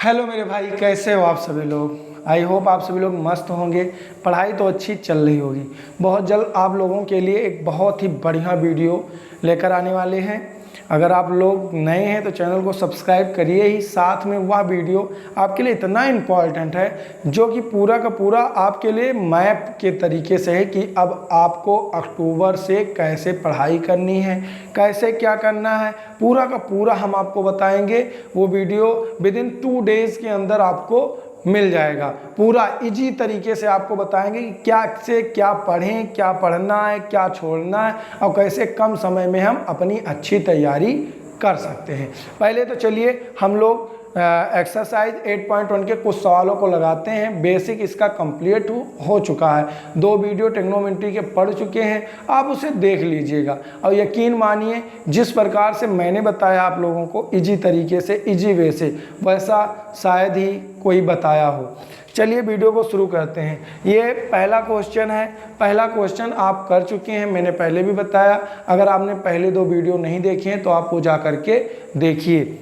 Hello मेरे भाई, कैसे हो आप सभी लोग। आई होप आप सभी लोग मस्त होंगे। पढ़ाई तो अच्छी चल रही होगी। बहुत जल्द आप लोगों के लिए एक बहुत ही बढ़िया वीडियो लेकर आने वाले हैं। अगर आप लोग नए हैं तो चैनल को सब्सक्राइब करिए ही, साथ में वह वीडियो आपके लिए इतना इम्पॉर्टेंट है जो कि पूरा का पूरा आपके लिए मैप के तरीके से है कि अब आपको अक्टूबर से कैसे पढ़ाई करनी है, कैसे क्या करना है, पूरा का पूरा हम आपको बताएंगे। वो वीडियो विदिन 2 डेज़ के अंदर आपको मिल जाएगा। पूरा इजी तरीके से आपको बताएंगे कि क्या से क्या पढ़ें, क्या पढ़ना है, क्या छोड़ना है और कैसे कम समय में हम अपनी अच्छी तैयारी कर सकते हैं। पहले तो चलिए हम लोग एक्सरसाइज 8.1 के कुछ सवालों को लगाते हैं। बेसिक इसका कंप्लीट हो चुका है। 2 वीडियो ट्रिग्नोमेट्री के पढ़ चुके हैं, आप उसे देख लीजिएगा और यकीन मानिए जिस प्रकार से मैंने बताया आप लोगों को इजी तरीके से, इजी वे से, वैसा शायद ही कोई बताया हो। चलिए वीडियो को शुरू करते हैं। ये पहला क्वेश्चन है। पहला क्वेश्चन आप कर चुके हैं, मैंने पहले भी बताया। अगर आपने पहले 2 वीडियो नहीं देखे हैं तो आप वो जा करके देखिए।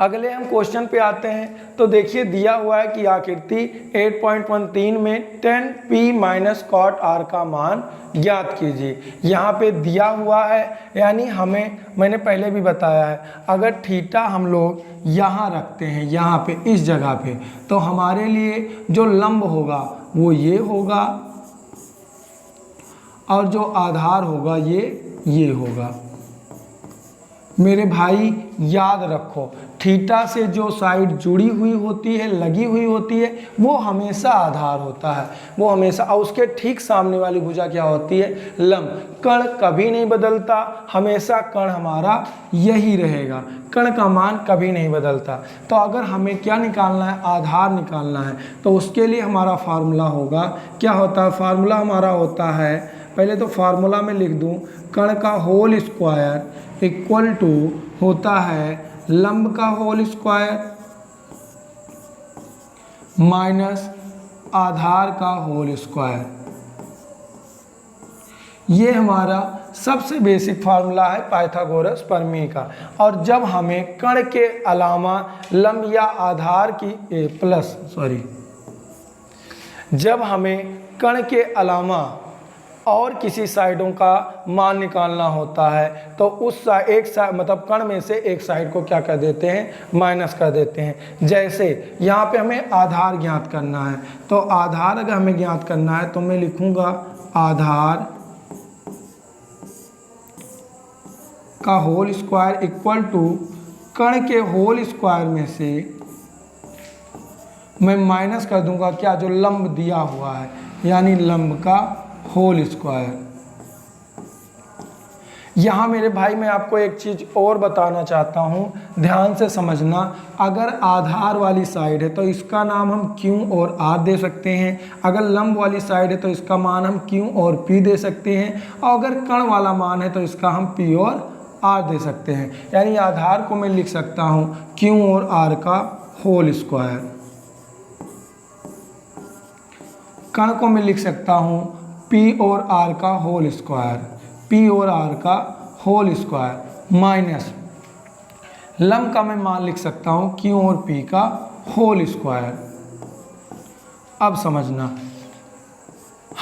अगले हम क्वेश्चन पे आते हैं तो देखिए दिया हुआ है कि आकृति 8.13 में 10p माइनस कॉट r का मान ज्ञात कीजिए। यहाँ पे दिया हुआ है, यानी हमें, मैंने पहले भी बताया है, अगर थीटा हम लोग यहाँ रखते हैं, यहाँ पे इस जगह पे, तो हमारे लिए जो लंब होगा वो ये होगा और जो आधार होगा ये होगा। मेरे भाई याद रखो, थीटा से जो साइड जुड़ी हुई होती है, लगी हुई होती है, वो हमेशा आधार होता है, वो हमेशा। और उसके ठीक सामने वाली भुजा क्या होती है? लंब। कण कभी नहीं बदलता, हमेशा कण हमारा यही रहेगा, कण का मान कभी नहीं बदलता। तो अगर हमें क्या निकालना है? आधार निकालना है, तो उसके लिए हमारा फार्मूला होगा, क्या होता है? फार्मूला हमारा होता है, पहले तो फार्मूला में लिख दूं, कण का होल स्क्वायर इक्वल टू होता है लंब का होल स्क्वायर माइनस आधार का होल स्क्वायर। ये हमारा सबसे बेसिक फार्मूला है पाइथागोरस प्रमेय का। और जब हमें कण के अलावा लंब या आधार की जब हमें कण के अलावा और किसी साइडों का मान निकालना होता है तो उस एक साइड, मतलब कण में से एक साइड को क्या कर देते हैं? माइनस कर देते हैं। जैसे यहाँ पे हमें आधार ज्ञात करना है, तो आधार अगर हमें ज्ञात करना है तो मैं लिखूंगा आधार का होल स्क्वायर इक्वल टू कण के होल स्क्वायर में से मैं माइनस कर दूंगा क्या? जो लंब दिया हुआ है, यानी लंब का होल स्क्वायर। यहाँ मेरे भाई मैं आपको एक चीज़ और बताना चाहता हूँ, ध्यान से समझना। अगर आधार वाली साइड है तो इसका नाम हम Q और R दे सकते हैं। अगर लंब वाली साइड है तो इसका मान हम Q और P दे सकते हैं। और अगर कण वाला मान है तो इसका हम P और R दे सकते हैं। यानी आधार को मैं लिख सकता हूँ Q और R का होल स्क्वायर, कण को मैं लिख सकता हूँ P और R का होल स्क्वायर, P और R का होल स्क्वायर माइनस लंब का मैं मान लिख सकता हूँ Q और P का होल स्क्वायर। अब समझना,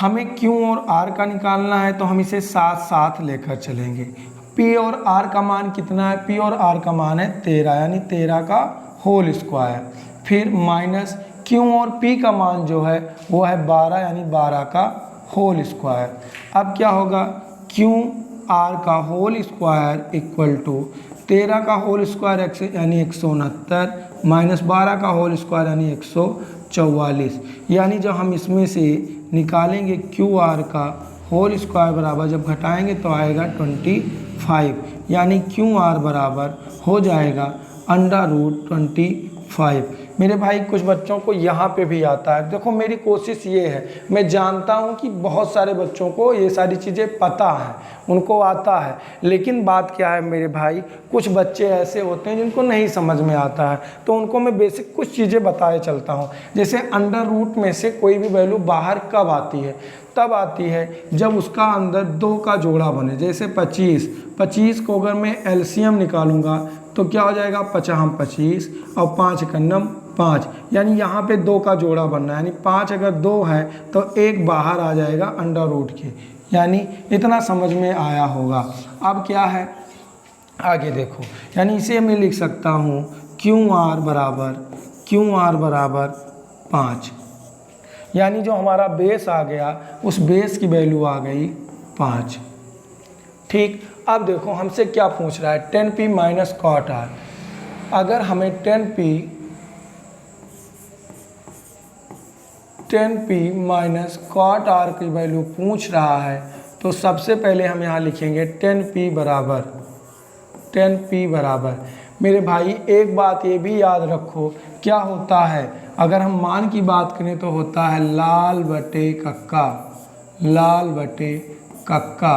हमें Q और R का निकालना है तो हम इसे साथ साथ लेकर चलेंगे। P और R का मान कितना है? P और R का मान है 13, यानी 13 का होल स्क्वायर, फिर माइनस Q और P का मान जो है वो है 12, यानी 12 का होल स्क्वायर। अब क्या होगा? Q R का होल स्क्वायर इक्वल टू 13 का होल स्क्वायर यानी 169 माइनस 12 का होल स्क्वायर यानी 144। यानी जब हम इसमें से निकालेंगे Q R का होल स्क्वायर बराबर, जब घटाएंगे तो आएगा 25, यानी Q R बराबर हो जाएगा √25। मेरे भाई कुछ बच्चों को यहाँ पे भी आता है। देखो मेरी कोशिश ये है, मैं जानता हूँ कि बहुत सारे बच्चों को ये सारी चीज़ें पता है, उनको आता है, लेकिन बात क्या है मेरे भाई, कुछ बच्चे ऐसे होते हैं जिनको नहीं समझ में आता है, तो उनको मैं बेसिक कुछ चीज़ें बताए चलता हूँ। जैसे अंडर रूट में से कोई भी वैल्यू बाहर कब आती है? तब आती है जब उसका अंदर 2 का जोड़ा बने। जैसे 25 को अगर मैं एलसीएम निकालूंगा तो क्या हो जाएगा, 50 25 और 5 कन्नम 5, यानी यहाँ पे 2 का जोड़ा बनना है, यानी 5 अगर 2 है तो 1 बाहर आ जाएगा अंडर रूट के, यानी इतना समझ में आया होगा। अब क्या है आगे देखो, यानी इसे मैं लिख सकता हूँ QR बराबर 5, यानी जो हमारा बेस आ गया उस बेस की वैल्यू आ गई 5। ठीक, अब देखो हमसे क्या पूछ रहा है, 10p माइनस कॉट आर। अगर हमें 10p माइनस कॉट आर की वैल्यू पूछ रहा है तो सबसे पहले हम यहाँ लिखेंगे 10p बराबर, मेरे भाई एक बात ये भी याद रखो, क्या होता है अगर हम मान की बात करें तो होता है लाल बटे कक्का,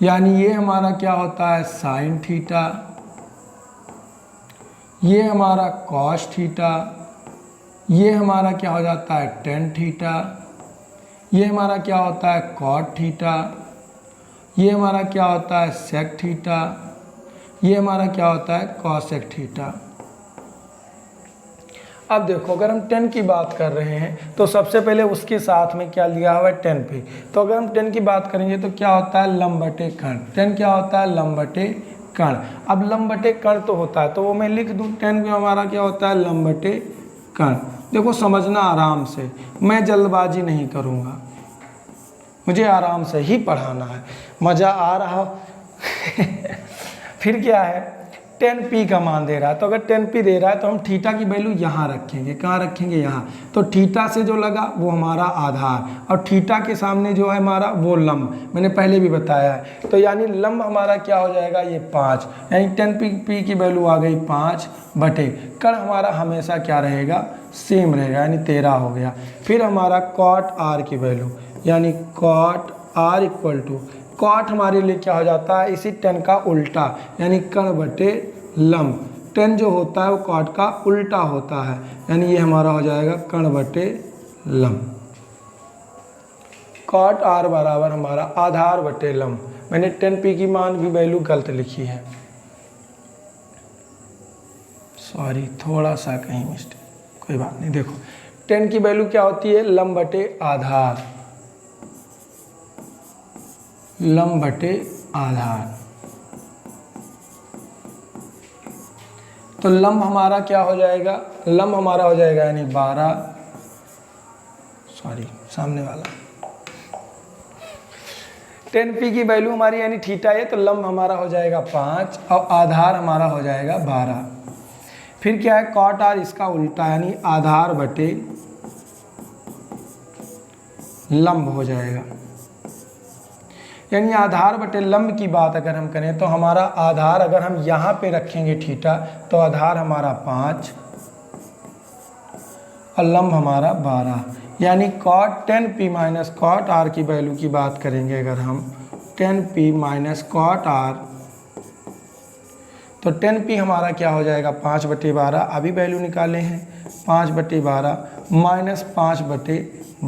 यानी ये हमारा क्या होता है साइन थीटा, ये हमारा कॉस थीटा, ये हमारा क्या हो जाता है टेन थीटा, ये हमारा क्या होता है कॉट थीटा, ये हमारा क्या होता है सेक थीटा, ये हमारा क्या होता है कॉसेक थीटा। अब देखो अगर हम 10 की बात कर रहे हैं तो सबसे पहले उसके साथ में क्या लिया हुआ है 10p, तो अगर हम 10 की बात करेंगे तो क्या होता है लंब बटे कर्ण, 10 क्या होता है लंब बटे कर्ण। अब लंब बटे कर्ण तो होता है तो वो मैं लिख दूँ, 10 में हमारा क्या होता है लंब बटे कर्ण। देखो समझना आराम से, मैं जल्दबाजी नहीं करूँगा, मुझे आराम से ही पढ़ाना है, मज़ा आ रहा फिर क्या है 10p का मान दे रहा है, तो अगर 10p दे रहा है तो हम थीटा की वैल्यू यहाँ रखेंगे, कहाँ रखेंगे यहाँ, तो थीटा से जो लगा वो हमारा आधार और थीटा के सामने जो है हमारा वो लंब, मैंने पहले भी बताया है। तो यानी लंब हमारा क्या हो जाएगा ये 5, यानी 10p की वैल्यू आ गई 5 बटे कर्ण हमारा हमेशा क्या रहेगा सेम रहेगा, यानी 13 हो गया। फिर हमारा कॉट आर की वैल्यू, यानी cot R equal to, cot हमारे लिए क्या हो जाता है इसी 10 का उल्टा, यानी कर्ण बटे लंब, 10 जो होता है वो कॉट का उल्टा होता है, यानी ये हमारा हो जाएगा कर्ण बटे लंब। कॉट आर बराबर हमारा आधार बटे लंब, मैंने 10p की मान की वैल्यू गलत लिखी है, सॉरी थोड़ा सा कहीं मिस्टेक, कोई बात नहीं। देखो 10 की वैल्यू क्या होती है लंब बटे आधार, लंब बटे आधार, तो लंब हमारा क्या हो जाएगा, लंब हमारा हो जाएगा यानी 12, सॉरी सामने वाला 10p की वैल्यू हमारी यानी थीटा है तो लंब हमारा हो जाएगा 5 और आधार हमारा हो जाएगा 12। फिर क्या है कॉट आर इसका उल्टा, यानी आधार बटे लंब हो जाएगा, यानी आधार बटे लंब की बात अगर हम करें तो हमारा आधार अगर हम यहाँ पे रखेंगे थीटा तो आधार हमारा 5 और लंब हमारा 12, यानी cot 10p minus cot R की वैल्यू की बात करेंगे अगर हम 10p माइनस कॉट आर, तो 10p हमारा क्या हो जाएगा 5 बटे 12, अभी वैल्यू निकाले हैं 5 बटे 12 माइनस 5 बटे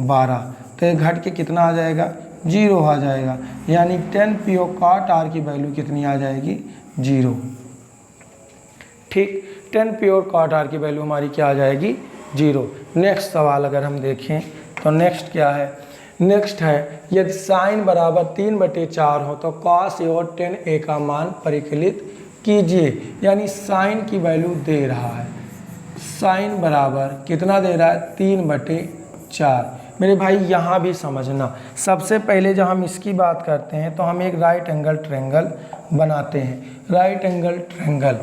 12, तो ये घट के कितना आ जाएगा 0 आ जाएगा, यानी 10p और कॉट आर की वैल्यू कितनी आ जाएगी 0। ठीक, 10p और कॉट आर की वैल्यू हमारी क्या आ जाएगी 0। नेक्स्ट सवाल अगर हम देखें तो नेक्स्ट क्या है, नेक्स्ट है यदि साइन बराबर 3/4 हो तो कॉस ए और 10a का मान परिकलित कीजिए, यानी साइन की वैल्यू दे रहा है, साइन बराबर कितना दे रहा है 3/4। मेरे भाई यहाँ भी समझना, सबसे पहले जब हम इसकी बात करते हैं तो हम एक राइट एंगल ट्रायंगल बनाते हैं। राइट एंगल ट्रायंगल,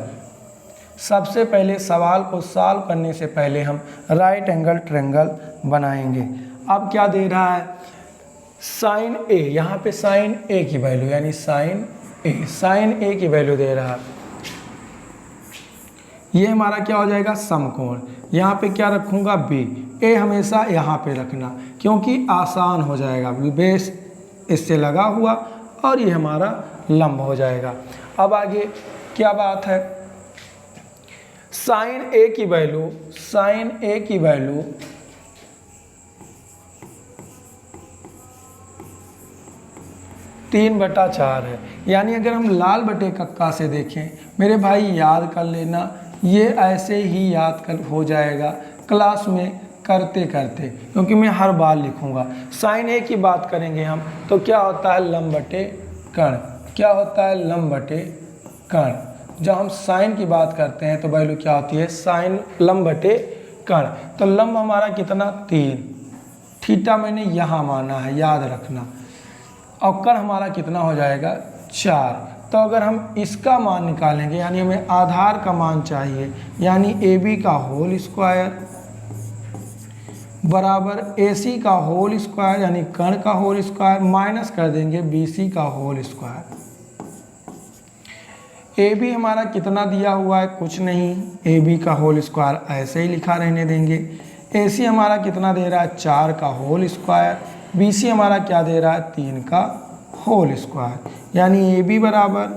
सबसे पहले सवाल को सॉल्व करने से पहले हम राइट एंगल ट्रायंगल बनाएंगे। अब क्या दे रहा है साइन ए, यहाँ पे साइन ए की वैल्यू यानी साइन ए की वैल्यू दे रहा है, ये हमारा क्या हो जाएगा समकोण, यहाँ पे क्या रखूँगा बी, ए हमेशा यहाँ पे रखना क्योंकि आसान हो जाएगा, बेस इससे लगा हुआ और ये हमारा लंब हो जाएगा। अब आगे क्या बात है, साइन ए की वैल्यू 3/4 है। यानी अगर हम लाल बटे कक्का से देखें मेरे भाई, याद कर लेना, ये ऐसे ही याद कर हो जाएगा क्लास में करते करते, क्योंकि मैं हर बार लिखूंगा। साइन ए की बात करेंगे हम तो क्या होता है, लंब बटे कर्ण। क्या होता है, लंब बटे कर्ण। जब हम साइन की बात करते हैं तो वैल्यू क्या होती है, साइन लंब बटे कर्ण। तो लंब हमारा कितना, 3, थीटा मैंने यहाँ माना है, याद रखना, और कर्ण हमारा कितना हो जाएगा, 4। तो अगर हम इसका मान निकालेंगे, यानी हमें आधार का मान चाहिए, यानी AB का होल स्क्वायर बराबर AC का होल स्क्वायर, यानी कर्ण का होल स्क्वायर, माइनस कर देंगे BC का होल स्क्वायर। AB हमारा कितना दिया हुआ है, कुछ नहीं, AB का होल स्क्वायर ऐसे ही लिखा रहने देंगे। AC हमारा कितना दे रहा है, 4 का होल स्क्वायर। BC हमारा क्या दे रहा है, 3 का होल स्क्वायर। यानी AB बराबर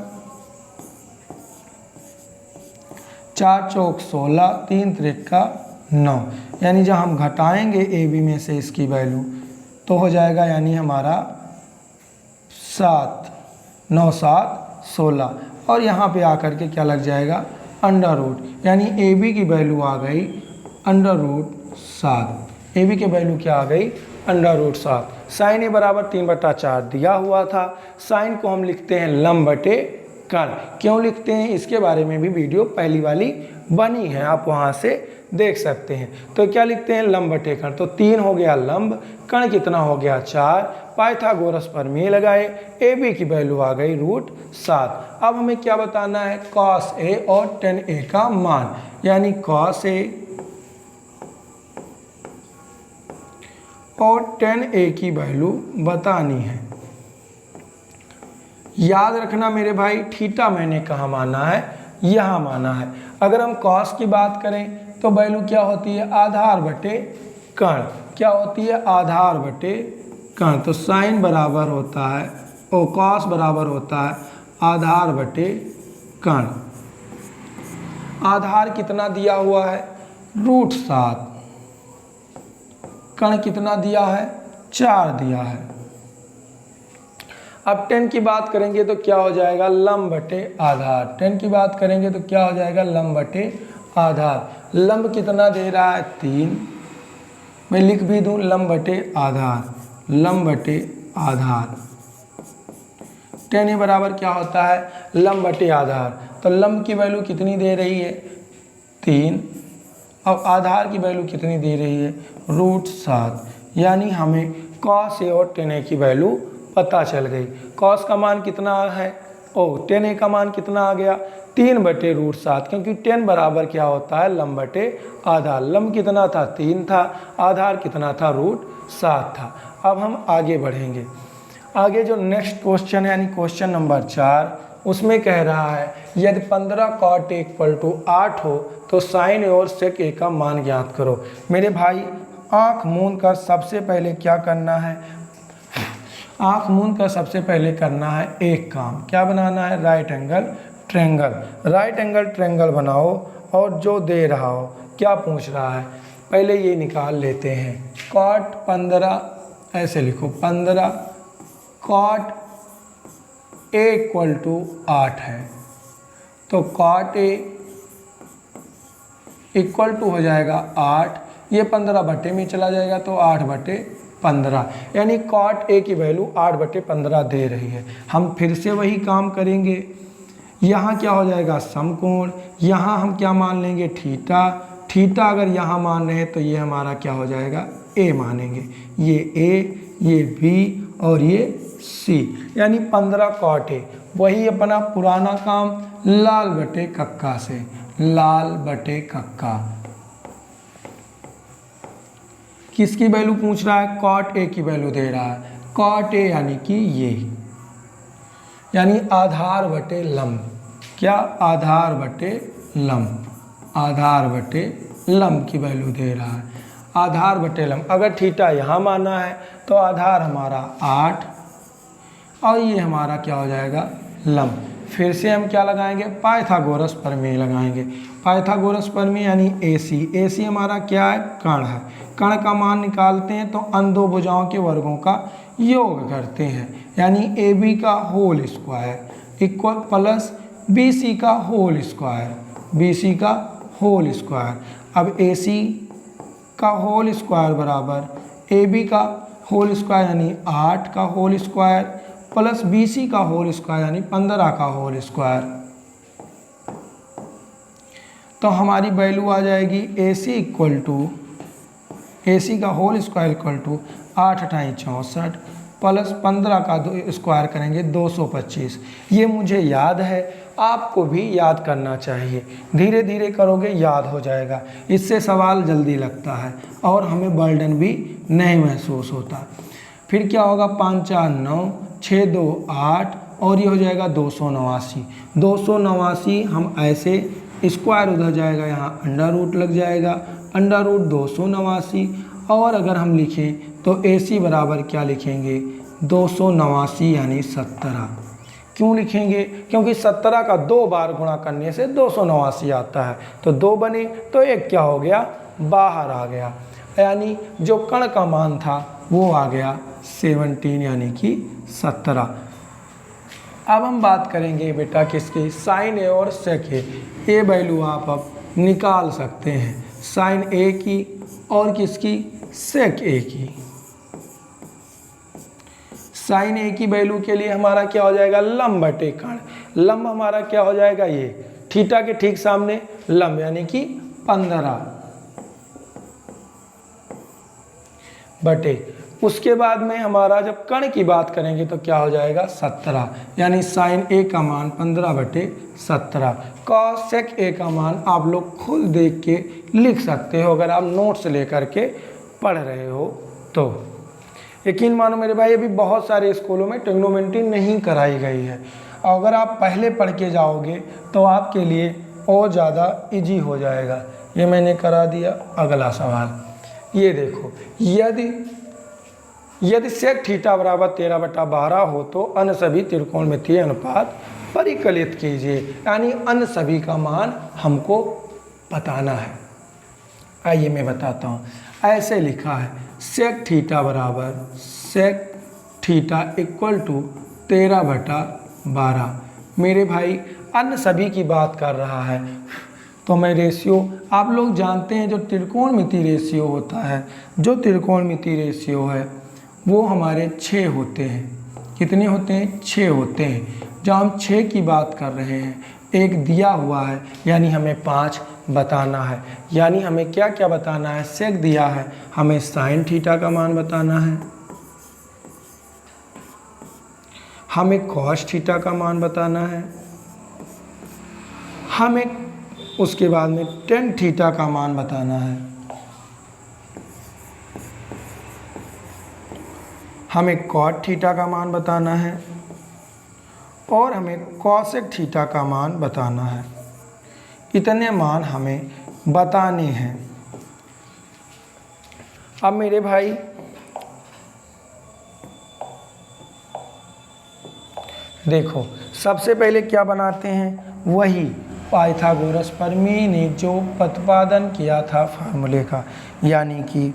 4 चौक 16, 3 त्रिका 9। यानी जब हम घटाएंगे AB में से इसकी वैल्यू तो हो जाएगा, यानी हमारा 7, 9 7 16, और यहाँ पे आकर के क्या लग जाएगा, अंडर रूट। यानी AB की वैल्यू आ गई अंडर रूट 7। AB की वैल्यू क्या आ गई, अंडर रूट 7। साइन ए बराबर 3/4 दिया हुआ था। साइन को हम लिखते हैं लंब बटे कर्ण। क्यों लिखते हैं, इसके बारे में भी वीडियो पहली वाली बनी है, आप वहाँ से देख सकते हैं। तो क्या लिखते हैं, लंब बटे कर्ण। तो 3 हो गया लंब, कर्ण कितना हो गया, 4। पाइथागोरस प्रमेय लगाए, AB की वैल्यू आ गई √7। अब हमें क्या बताना है, cos A और tan A का मान, यानी cos A और tan A की वैल्यू बतानी है। याद रखना मेरे भाई, थीटा मैंने कहाँ माना है, यहाँ माना है। अगर हम cos की बात करें तो वैल्यू क्या होती है, आधार बटे कर्ण। क्या होती है, आधार बटे कर्ण। तो साइन बराबर होता है, और cos बराबर होता है आधार बटे कर्ण। आधार कितना दिया हुआ है, √7। कर्ण कितना दिया है, 4 दिया है। अब tan की बात करेंगे तो क्या हो जाएगा, लंब बटे आधार। tan की बात करेंगे तो क्या हो जाएगा, लंब बटे आधार। लंब कितना दे रहा है, 3। मैं लिख भी दूं, लंब बटे आधार, लंब बटे आधार। tan A बराबर क्या होता है, लंब बटे आधार। तो लंब की वैल्यू कितनी दे रही है, 3। अब आधार की वैल्यू कितनी दे रही है, √7। यानी हमें cos A और tan A की वैल्यू पता चल गई। cos का मान कितना है, tan A का मान कितना आ गया, 3/√7, क्योंकि tan बराबर क्या होता है, लंब बटे आधार। लंब कितना था, 3 था, आधार कितना था, √7 था। अब हम आगे बढ़ेंगे। आगे जो नेक्स्ट क्वेश्चन है, यानी क्वेश्चन नंबर 4, उसमें कह रहा है यदि 15 cot A = 8 हो तो साइन A और sec A का मान ज्ञात करो। मेरे भाई, आँख मूंद कर सबसे पहले क्या करना है, आँख मूंद कर सबसे पहले करना है एक काम, क्या बनाना है, right angle triangle. Right angle triangle बनाओ, और जो दे रहा हो, क्या पूछ रहा है, पहले ये निकाल लेते हैं। cot 15, ऐसे लिखो, 15 cot A = 8 है, तो cot A इक्वल टू हो जाएगा 8। ये 15 बटे में चला जाएगा तो 8/15, यानी cot A की वैल्यू 8/15 दे रही है। हम फिर से वही काम करेंगे। यहाँ क्या हो जाएगा, समकोण। यहाँ हम क्या मान लेंगे, थीटा। थीटा अगर यहाँ मान रहे हैं तो ये हमारा क्या हो जाएगा, A मानेंगे। ये A, ये B और ये C, यानी 15 cot A। वही अपना पुराना काम, लाल बटे कक्का से, लाल बटे कक्का। किसकी वैल्यू पूछ रहा है, cot A की वैल्यू दे रहा है। cot A यानी कि ये, यानी आधार बटे लंब। क्या, आधार बटे लंब, आधार बटे लंब की वैल्यू दे रहा है, आधार बटे लंब। अगर थीटा यहाँ माना है तो आधार हमारा 8 और ये हमारा क्या हो जाएगा, लंब। फिर से हम क्या लगाएंगे, पाइथागोरस प्रमेय लगाएंगे। पाइथागोरस प्रमेय यानी AC। AC हमारा क्या है, कर्ण है। कर्ण का मान निकालते हैं तो अन दो भुजाओं के वर्गों का योग करते हैं, यानी ए बी का whole square equal plus B C का होल स्क्वायर, बी सी का होल स्क्वायर। अब ए सी का होल स्क्वायर बराबर ए बी का होल स्क्वायर यानी 8 का whole square plus B C का होल स्क्वायर यानी 15 का होल स्क्वायर। तो हमारी वैल्यू आ जाएगी ए सी इक्वल टू ए सी का होल स्क्वायर इक्वल टू 8 अठाई 64 प्लस 15 का स्क्वायर करेंगे 225। ये मुझे याद है, आपको भी याद करना चाहिए, धीरे धीरे करोगे याद हो जाएगा, इससे सवाल जल्दी लगता है और हमें बर्डन भी नहीं महसूस होता। फिर क्या होगा 5 4 9 6 2 8 और ये हो जाएगा 289। 289 हम ऐसे स्क्वायर उधर जाएगा, यहाँ अंडर रूट लग जाएगा, अंडर रूट 289 और अगर हम लिखें तो ए सी बराबर क्या लिखेंगे 289 यानी 17। क्यों लिखेंगे? क्योंकि 17 का 2 बार गुणा करने से 289 आता है, तो 2 बने तो एक क्या हो गया बाहर आ गया, यानी जो कण का मान था वो आ गया 17 यानी कि 17। अब हम बात करेंगे बेटा किसकी, साइन ए और सेक ए। ये वैल्यू आप अब निकाल सकते हैं, साइन ए की और किसकी सेक ए की। साइन ए की वैल्यू के लिए हमारा क्या हो जाएगा लंब बटे कण, लंब हमारा क्या हो जाएगा ये थीटा के ठीक सामने लंब यानी कि 15 बटे, उसके बाद में हमारा जब कण की बात करेंगे तो क्या हो जाएगा 17 यानी साइन ए का मान 15 बटे 17। कॉस सेक ए का मान आप लोग खुद देख के लिख सकते हो अगर आप नोट्स लेकर के पढ़ रहे हो तो। यकीन मानो मेरे भाई अभी बहुत सारे स्कूलों में ट्रिग्नोमेट्री नहीं कराई गई है, अगर आप पहले पढ़ के जाओगे तो आपके लिए और ज़्यादा इजी हो जाएगा। ये मैंने करा दिया। अगला सवाल ये देखो, यदि सेक थीटा बराबर 13/12 हो तो अन्य सभी त्रिकोणमितीय अनुपात परिकलित कीजिए, यानी अन्य सभी का मान हमको बताना है। आइए मैं बताता हूँ, ऐसे लिखा है सेक थीटा बराबर सेक थीटा इक्वल टू 13/12। मेरे भाई अन्य सभी की बात कर रहा है तो मैं रेशियो, आप लोग जानते हैं जो त्रिकोणमितीय रेशियो होता है, जो त्रिकोणमितीय रेशियो है वो हमारे 6 होते हैं। कितने होते हैं 6 होते हैं। जब हम 6 की बात कर रहे हैं, एक दिया हुआ है यानी हमें 5 बताना है, यानी हमें क्या क्या बताना है, सेक दिया है हमें साइन थीटा का मान बताना है, हमें कॉस थीटा का मान बताना है, हमें उसके बाद में टेन थीटा का मान बताना है, हमें कॉट थीटा का मान बताना है और हमें कॉसेक थीटा का मान बताना है। इतने मान हमें बताने हैं। अब मेरे भाई देखो, सबसे पहले क्या बनाते हैं, वही पाइथागोरस प्रमेय ने जो प्रतिपादन किया था फार्मूले का, यानी कि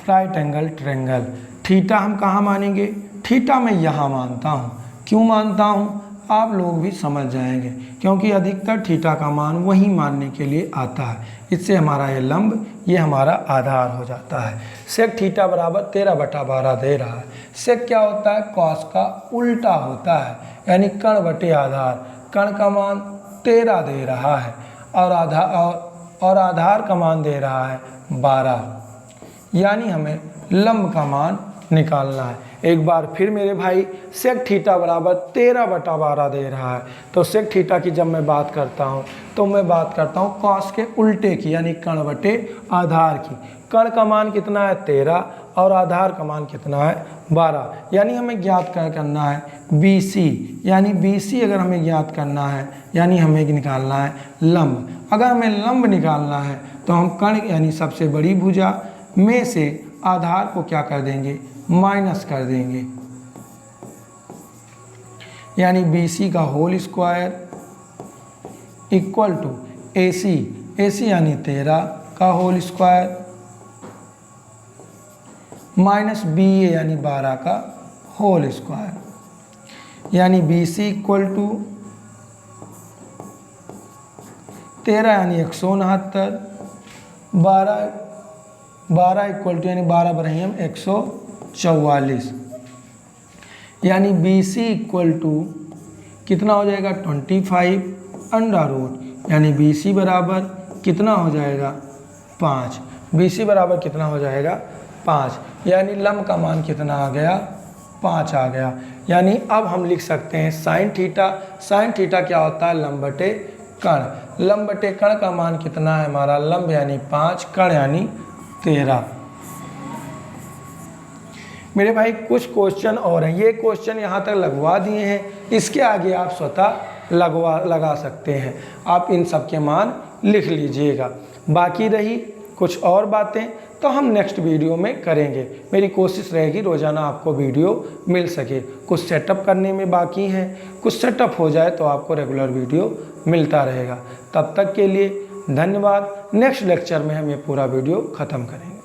राइट एंगल ट्रायंगल। थीटा हम कहाँ मानेंगे, थीटा मैं यहाँ मानता हूँ। क्यों मानता हूँ आप लोग भी समझ जाएंगे, क्योंकि अधिकतर थीटा का मान वही मानने के लिए आता है। इससे हमारा ये लंब, ये हमारा आधार हो जाता है। सेक थीटा बराबर 13/12 दे रहा है। सेक क्या होता है, कॉस का उल्टा होता है, यानी कण बटे आधार। कण का मान 13 दे रहा है और आधार का मान दे रहा है 12, यानी हमें लंब का मान निकालना है। एक बार फिर मेरे भाई, सेक थीटा बराबर 13/12 दे रहा है, तो सेक थीटा की जब मैं बात करता हूँ तो मैं बात करता हूँ कॉस के उल्टे की, यानी कण बटे आधार की। कण का मान कितना है 13 और आधार का मान कितना है 12, यानी हमें ज्ञात करना है BC, यानी BC अगर हमें ज्ञात करना है यानी हमें निकालना है लंब। अगर हमें लंब निकालना है तो हम कण यानी सबसे बड़ी भुजा में से आधार को क्या कर देंगे, माइनस कर देंगे, यानी BC का whole square equal to AC यानी 13 का whole square minus B A यानी 12 का होल स्क्वायर, यानी बी सी इक्वल टू 13 यानी 169, 12 इक्वल टू यानी 12 बराबर हम 144, यानी बी सी इक्वल टू कितना हो जाएगा 25 अंडर रूट, यानी बी सी बराबर कितना हो जाएगा 5, बी सी बराबर कितना हो जाएगा 5, यानी लंब का मान कितना आ गया 5 आ गया। यानी अब हम लिख सकते हैं साइन थीटा क्या होता है लंब बटे कण, लंब बटे कण का मान कितना है हमारा लंब यानी 5, कण यानी 13। मेरे भाई कुछ क्वेश्चन और हैं, ये क्वेश्चन यहाँ तक लगवा दिए हैं, इसके आगे आप स्वतः लगा सकते हैं, आप इन सब के मान लिख लीजिएगा। बाकी रही कुछ और बातें तो हम नेक्स्ट वीडियो में करेंगे, मेरी कोशिश रहेगी रोज़ाना आपको वीडियो मिल सके। कुछ सेटअप करने में बाकी हैं, कुछ सेटअप हो जाए तो आपको रेगुलर वीडियो मिलता रहेगा। तब तक के लिए धन्यवाद। नेक्स्ट लेक्चर में हम ये पूरा वीडियो ख़त्म करेंगे।